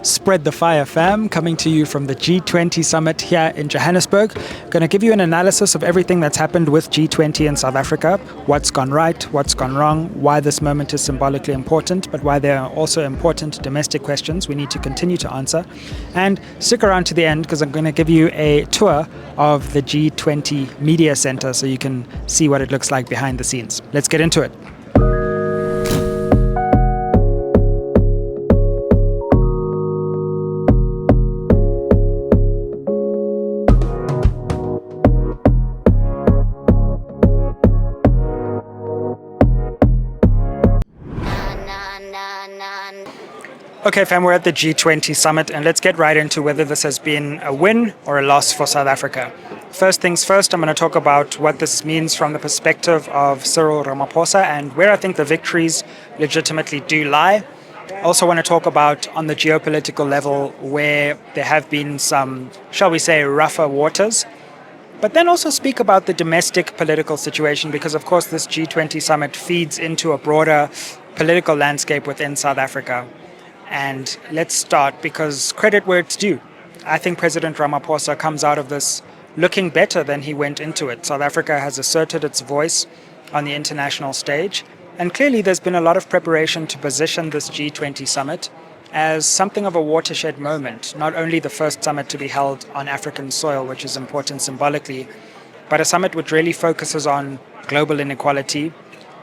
Spread the Fire fam, coming to you from the G20 Summit here in Johannesburg. Going to give you an analysis of everything that's happened with G20 in South Africa, what's gone right, what's gone wrong, why this moment is symbolically important, but why there are also important domestic questions we need to continue to answer. And stick around to the end because I'm going to give you a tour of the G20 Media Center so you can see what it looks like behind the scenes. Let's get into it. Okay, fam, we're at the G20 Summit, and let's get right into whether this has been a win or a loss for South Africa. First things first, I'm going to talk about what this means from the perspective of Cyril Ramaphosa and where I think the victories legitimately do lie. I also want to talk about, on the geopolitical level, where there have been some, shall we say, rougher waters. But then also speak about the domestic political situation because, of course, this G20 Summit feeds into a broader political landscape within South Africa. And let's start because credit where it's due. I think President Ramaphosa comes out of this looking better than he went into it. South Africa has asserted its voice on the international stage. And clearly there's been a lot of preparation to position this G20 summit as something of a watershed moment. Not only the first summit to be held on African soil, which is important symbolically, but a summit which really focuses on global inequality,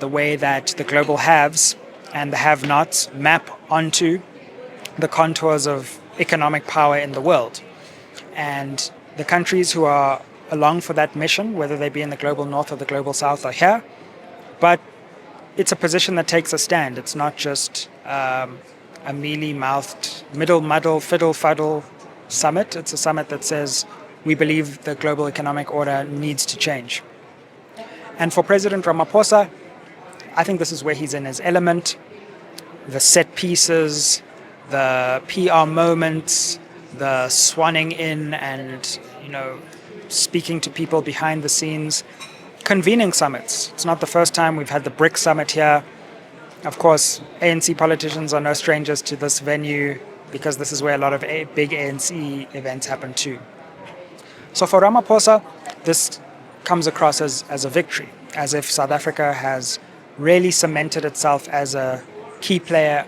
the way that the global haves and the have-nots map onto the contours of economic power in the world. And the countries who are along for that mission, whether they be in the global north or the global south, are here. But it's a position that takes a stand. It's not just a mealy-mouthed, middle-muddle, fiddle-fuddle summit. It's a summit that says we believe the global economic order needs to change. And for President Ramaphosa, I think this is where he's in his element. The set pieces, the PR moments, the swanning in and, speaking to people behind the scenes, convening summits. It's not the first time we've had the BRICS summit here. Of course, ANC politicians are no strangers to this venue because this is where a lot of big ANC events happen too. So for Ramaphosa, this comes across as a victory, as if South Africa has really cemented itself as a key player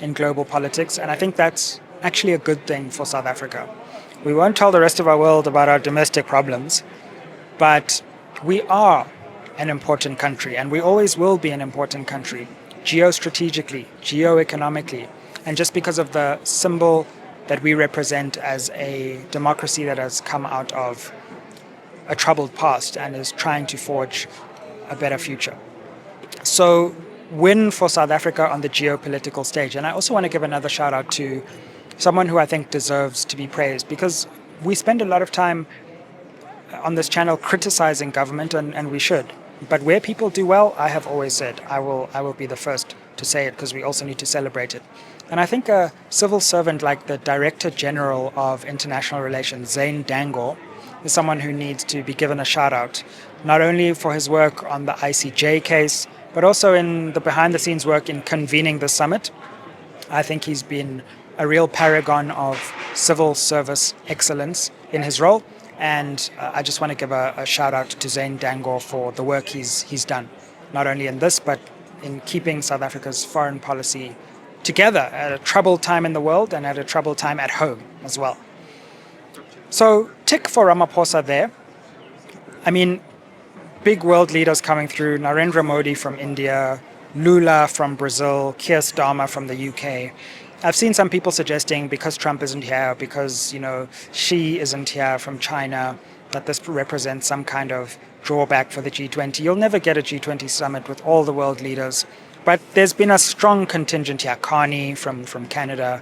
in global politics, and I think that's actually a good thing for South Africa. We won't tell the rest of our world about our domestic problems, but we are an important country, and we always will be an important country, geostrategically, geoeconomically, and just because of the symbol that we represent as a democracy that has come out of a troubled past and is trying to forge a better future. So, win for South Africa on the geopolitical stage. And I also want to give another shout out to someone who I think deserves to be praised because we spend a lot of time on this channel criticizing government, and we should. But where people do well, I have always said, I will be the first to say it because we also need to celebrate it. And I think a civil servant like the Director General of International Relations, Zane Dangor, is someone who needs to be given a shout out, not only for his work on the ICJ case, but also in the behind-the-scenes work in convening the summit. I think he's been a real paragon of civil service excellence in his role, and I just want to give a shout-out to Zane Dangor for the work he's done, not only in this, but in keeping South Africa's foreign policy together at a troubled time in the world and at a troubled time at home as well. So, tick for Ramaphosa there. I mean, big world leaders coming through, Narendra Modi from India, Lula from Brazil, Keir Starmer from the UK. I've seen some people suggesting because Trump isn't here, because, Xi isn't here from China, that this represents some kind of drawback for the G20. You'll never get a G20 summit with all the world leaders, but there's been a strong contingent here, Carney from Canada.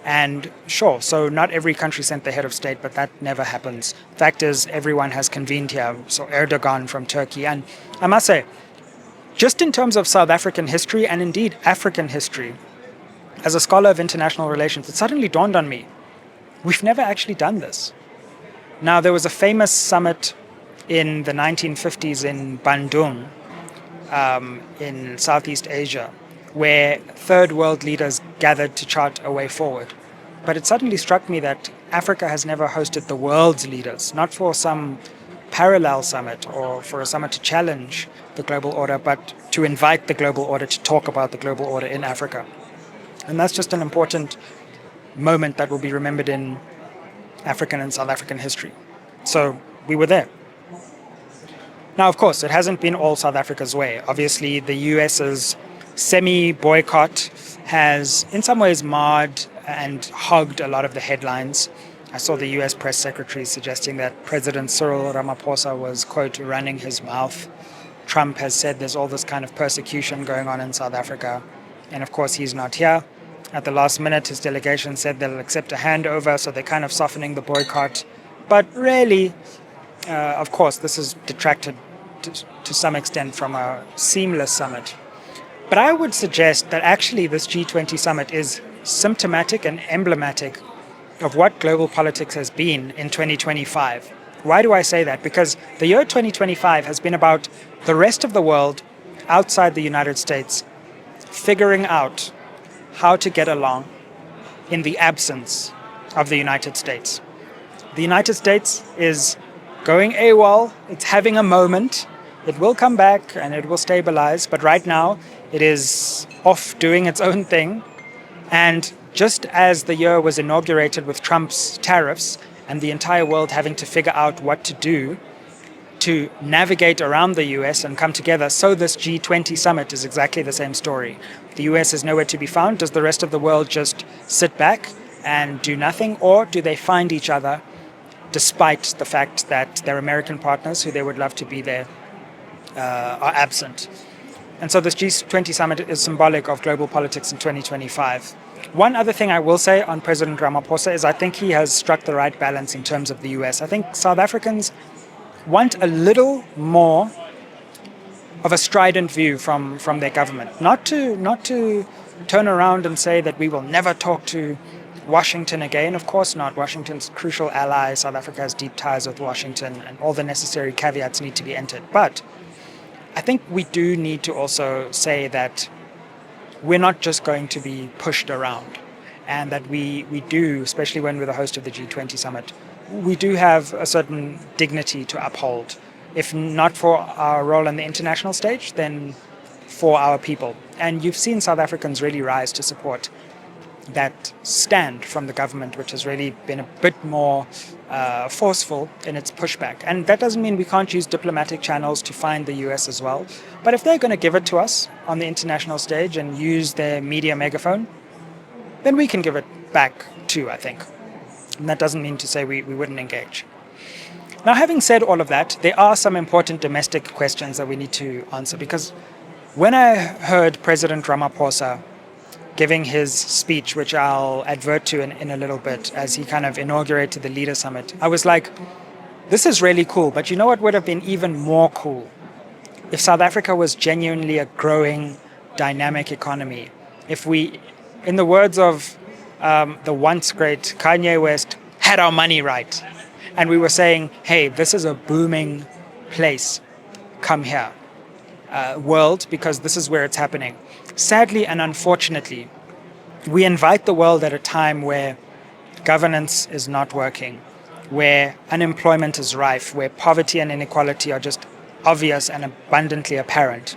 And sure, so not every country sent the head of state, but that never happens. Fact is, everyone has convened here. So Erdogan from Turkey. And I must say, just in terms of South African history and indeed African history, as a scholar of international relations, it suddenly dawned on me, we've never actually done this. Now, there was a famous summit in the 1950s in Bandung, in Southeast Asia, where third world leaders gathered to chart a way forward. But it suddenly struck me that Africa has never hosted the world's leaders, not for some parallel summit or for a summit to challenge the global order, but to invite the global order to talk about the global order in Africa. And that's just an important moment that will be remembered in African and South African history. So we were there. Now, of course, it hasn't been all South Africa's way. Obviously, the US's semi-boycott has in some ways marred and hogged a lot of the headlines. I saw the US press secretary suggesting that President Cyril Ramaphosa was, quote, running his mouth. Trump has said there's all this kind of persecution going on in South Africa. And of course, he's not here. At the last minute, his delegation said they'll accept a handover, so they're kind of softening the boycott. But really, of course, this has detracted to some extent from a seamless summit. But I would suggest that actually this G20 summit is symptomatic and emblematic of what global politics has been in 2025. Why do I say that? Because the year 2025 has been about the rest of the world outside the United States figuring out how to get along in the absence of the United States. The United States is going AWOL, it's having a moment, it will come back and it will stabilize, but right now it is off doing its own thing. And just as the year was inaugurated with Trump's tariffs and the entire world having to figure out what to do to navigate around the US and come together, so this G20 summit is exactly the same story. The US is nowhere to be found. Does the rest of the world just sit back and do nothing, or do they find each other despite the fact that their American partners, who they would love to be there, are absent? And so this G20 summit is symbolic of global politics in 2025. One other thing I will say on President Ramaphosa is I think he has struck the right balance in terms of the US. I think South Africans want a little more of a strident view from their government. Not to turn around and say that we will never talk to Washington again. Of course not. Washington's a crucial ally. South Africa has deep ties with Washington, and all the necessary caveats need to be entered. But I think we do need to also say that we're not just going to be pushed around, and that we do, especially when we're the host of the G20 summit, we do have a certain dignity to uphold. If not for our role on the international stage, then for our people. And you've seen South Africans really rise to support that stand from the government, which has really been a bit more forceful in its pushback. And that doesn't mean we can't use diplomatic channels to find the US as well. But if they're going to give it to us on the international stage and use their media megaphone, then we can give it back too, I think. And that doesn't mean to say we wouldn't engage. Now, having said all of that, there are some important domestic questions that we need to answer, because when I heard President Ramaphosa giving his speech, which I'll advert to in a little bit, as he kind of inaugurated the Leader Summit, I was like, this is really cool, but you know what would have been even more cool? If South Africa was genuinely a growing, dynamic economy. If we, in the words of the once great Kanye West, had our money right. And we were saying, hey, this is a booming place. Come here, world, because this is where it's happening. Sadly and unfortunately, we invite the world at a time where governance is not working, where unemployment is rife, where poverty and inequality are just obvious and abundantly apparent,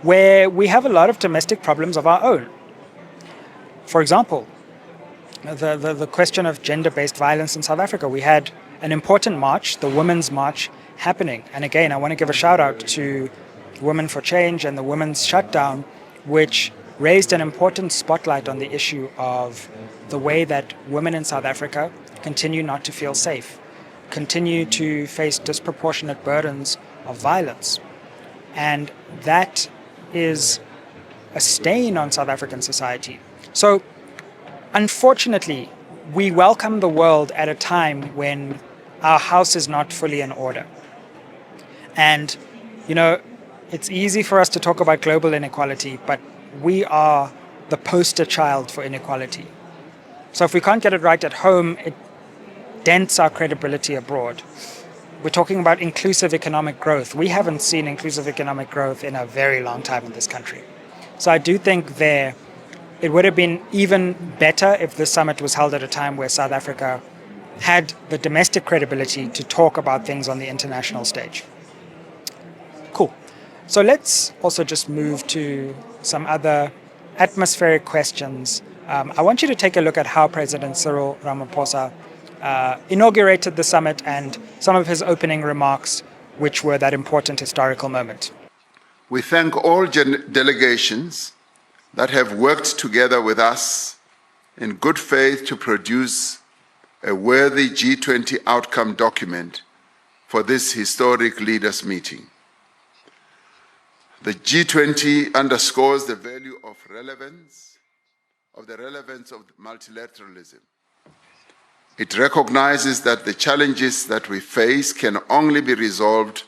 where we have a lot of domestic problems of our own. For example, the question of gender-based violence in South Africa. We had an important march, the Women's March, happening. And again, I want to give a shout out to Women for Change and the Women's Shutdown, which raised an important spotlight on the issue of the way that women in South Africa continue not to feel safe, continue to face disproportionate burdens of violence. And that is a stain on South African society. So, unfortunately, we welcome the world at a time when our house is not fully in order. And, you know, it's easy for us to talk about global inequality, but we are the poster child for inequality. So if we can't get it right at home, it dents our credibility abroad. We're talking about inclusive economic growth. We haven't seen inclusive economic growth in a very long time in this country. So I do think there it would have been even better if this summit was held at a time where South Africa had the domestic credibility to talk about things on the international stage. Cool. So let's also just move to some other atmospheric questions. I want you to take a look at how President Cyril Ramaphosa inaugurated the summit and some of his opening remarks, which were that important historical moment. We thank all delegations that have worked together with us in good faith to produce a worthy G20 outcome document for this historic leaders' meeting. The G20 underscores the value of the relevance of multilateralism. It recognizes that the challenges that we face can only be resolved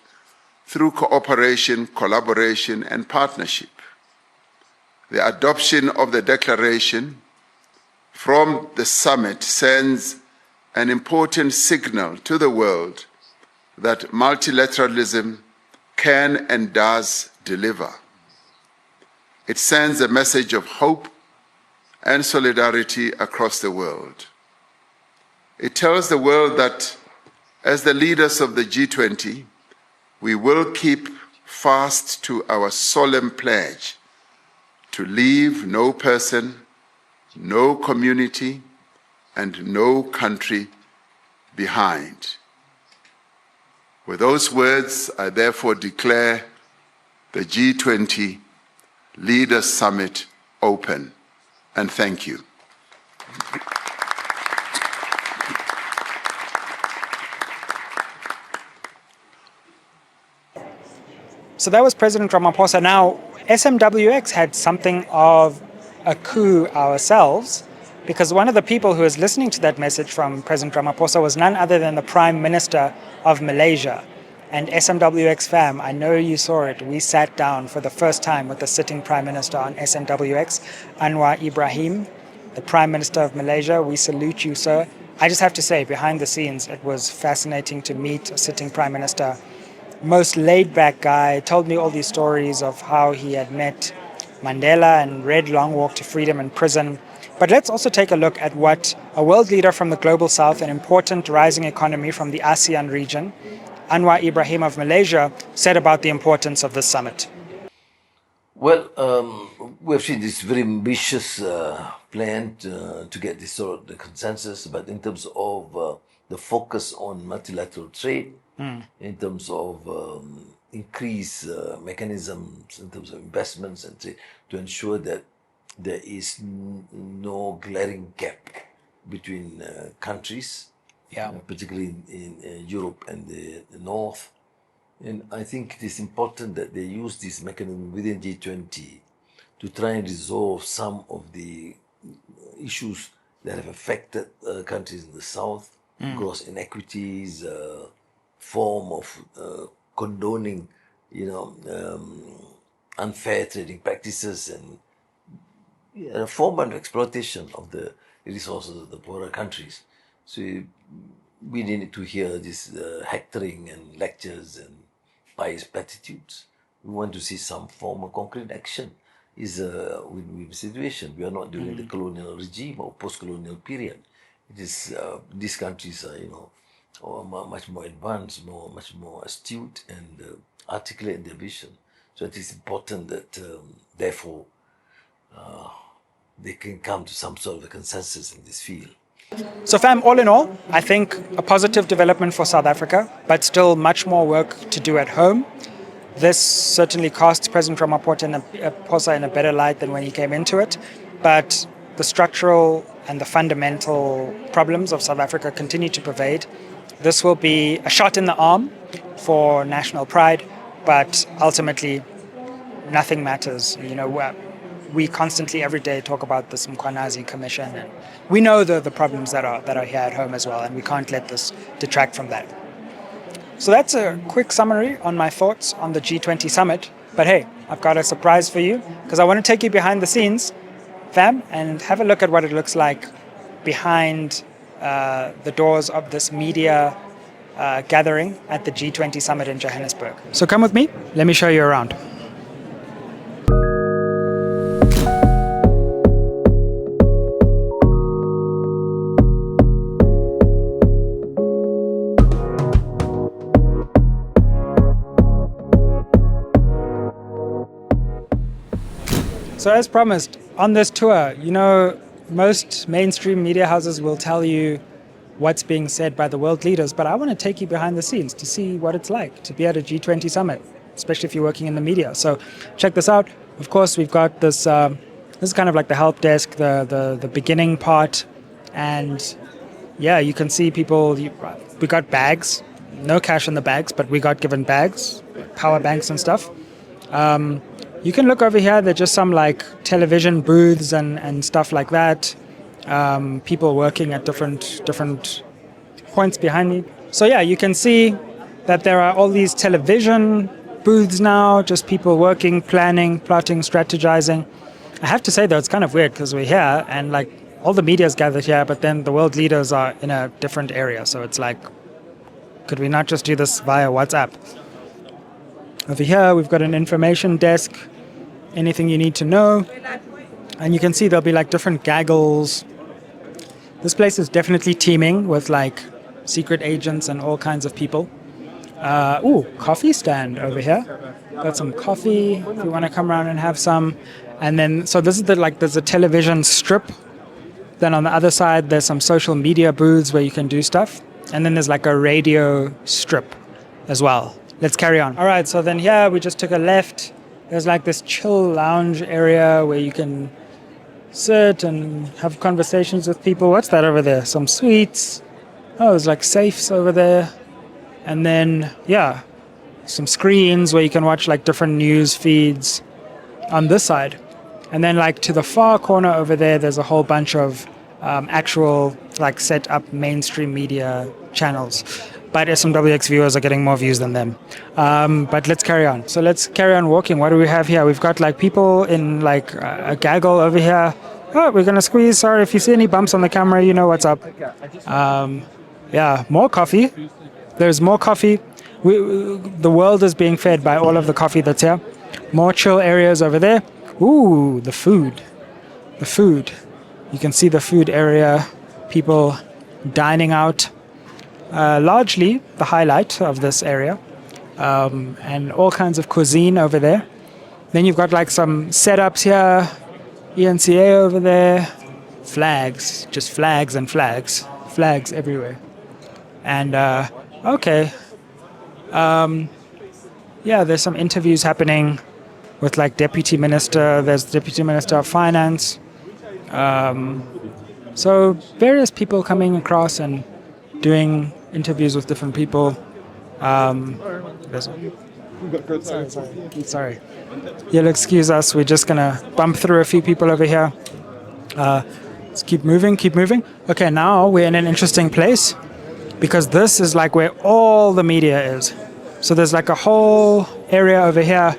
through cooperation, collaboration, and partnership. The adoption of the declaration from the summit sends an important signal to the world that multilateralism can and does deliver. It sends a message of hope and solidarity across the world. It tells the world that as the leaders of the G20, we will keep fast to our solemn pledge to leave no person, no community, and no country behind. With those words, I therefore declare the G20 Leaders Summit open, and thank you. So that was President Ramaphosa. Now, SMWX had something of a coup ourselves, because one of the people who was listening to that message from President Ramaphosa was none other than the Prime Minister of Malaysia. And SMWX fam, I know you saw it. We sat down for the first time with the sitting Prime Minister on SMWX, Anwar Ibrahim, the Prime Minister of Malaysia. We salute you, sir. I just have to say, behind the scenes, it was fascinating to meet a sitting Prime Minister. Most laid-back guy, told me all these stories of how he had met Mandela and read Long Walk to Freedom in prison. But let's also take a look at what a world leader from the Global South, an important rising economy from the ASEAN region, Anwar Ibrahim of Malaysia, said about the importance of this summit. Well, we have seen this very ambitious plan to get this sort of the consensus, but in terms of the focus on multilateral trade, in terms of increase mechanisms, in terms of investments, and to ensure that there is no glaring gap between countries, particularly in Europe and the North. And I think it is important that they use this mechanism within G20 to try and resolve some of the issues that have affected countries in the South, gross inequities, form of condoning, unfair trading practices, and a form of exploitation of the resources of the poorer countries. So we need to hear this hectoring and lectures and pious platitudes. We want to see some form of concrete action. Is a win-win situation. We are not during the colonial regime or post-colonial period. It is these countries are, much more advanced, much more astute and articulate in their vision. So it is important that, therefore, they can come to some sort of a consensus in this field. So fam, all in all, I think a positive development for South Africa, but still much more work to do at home. This certainly casts President Ramaphosa in a better light than when he came into it, but the structural and the fundamental problems of South Africa continue to pervade. This will be a shot in the arm for national pride, but ultimately nothing matters. We constantly every day talk about this Mkhwanazi Commission, and we know the problems that are here at home as well, and we can't let this detract from that. So that's a quick summary on my thoughts on the G20 Summit. But hey, I've got a surprise for you, because I want to take you behind the scenes, fam, and have a look at what it looks like behind the doors of this media gathering at the G20 Summit in Johannesburg. So come with me, let me show you around. So as promised, on this tour, most mainstream media houses will tell you what's being said by the world leaders, but I want to take you behind the scenes to see what it's like to be at a G20 Summit, especially if you're working in the media. So check this out. Of course, we've got this, this is kind of like the help desk, the beginning part, and yeah, you can see people, we got bags, no cash in the bags, but we got given bags, power banks and stuff. You can look over here, there's just some like television booths and stuff like that. People working at different points behind me. So yeah, you can see that there are all these television booths now, just people working, planning, plotting, strategizing. I have to say though, it's kind of weird because we're here and like all the media's gathered here, but then the world leaders are in a different area. So it's like, could we not just do this via WhatsApp? Over here, we've got an information desk, anything you need to know. And you can see there'll be like different gaggles. This place is definitely teeming with like secret agents and all kinds of people. Coffee stand over here. Got some coffee if you want to come around and have some. And then, so this is there's a television strip. Then on the other side, there's some social media booths where you can do stuff. And then there's like a radio strip as well. Let's carry on. All right, so then here we just took a left. There's like this chill lounge area where you can sit and have conversations with people. What's that over there? Some sweets. Oh, there's like safes over there. And then, yeah, some screens where you can watch like different news feeds on this side. And then like to the far corner over there, there's a whole bunch of actual like set up mainstream media channels. But SMWX viewers are getting more views than them. But let's carry on. So let's carry on walking. What do we have here? We've got like people in like a gaggle over here. Oh, we're going to squeeze. Sorry, if you see any bumps on the camera, you know what's up. Yeah, more coffee. There's more coffee. The world is being fed by all of the coffee that's here. More chill areas over there. Ooh, the food. The food. You can see the food area. People dining out. Largely the highlight of this area, and all kinds of cuisine over there. Then you've got like some setups here, ENCA over there, flags, just flags and flags everywhere. And okay, yeah, there's some interviews happening with like Deputy Minister, there's Deputy Minister of Finance. So various people coming across and doing interviews with different people. Sorry. You'll excuse us. We're just going to bump through a few people over here. Let's keep moving. Okay, now we're in an interesting place because this is like where all the media is. So there's like a whole area over here.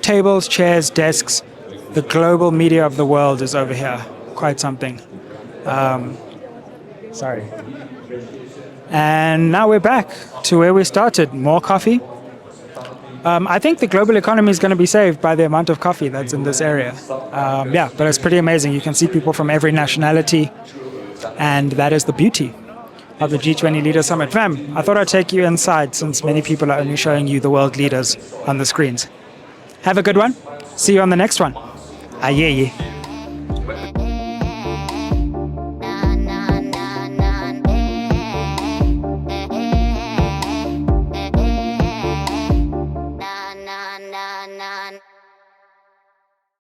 Tables, chairs, desks. The global media of the world is over here. Quite something. Sorry. And now we're back to where we started. More coffee. I think the global economy is going to be saved by the amount of coffee that's in this area. Yeah, but it's pretty amazing. You can see people from every nationality, and that is the beauty of the G20 Leader Summit. Fam, I thought I'd take you inside since many people are only showing you the world leaders on the screens. Have a good one. See you on the next one. Aye.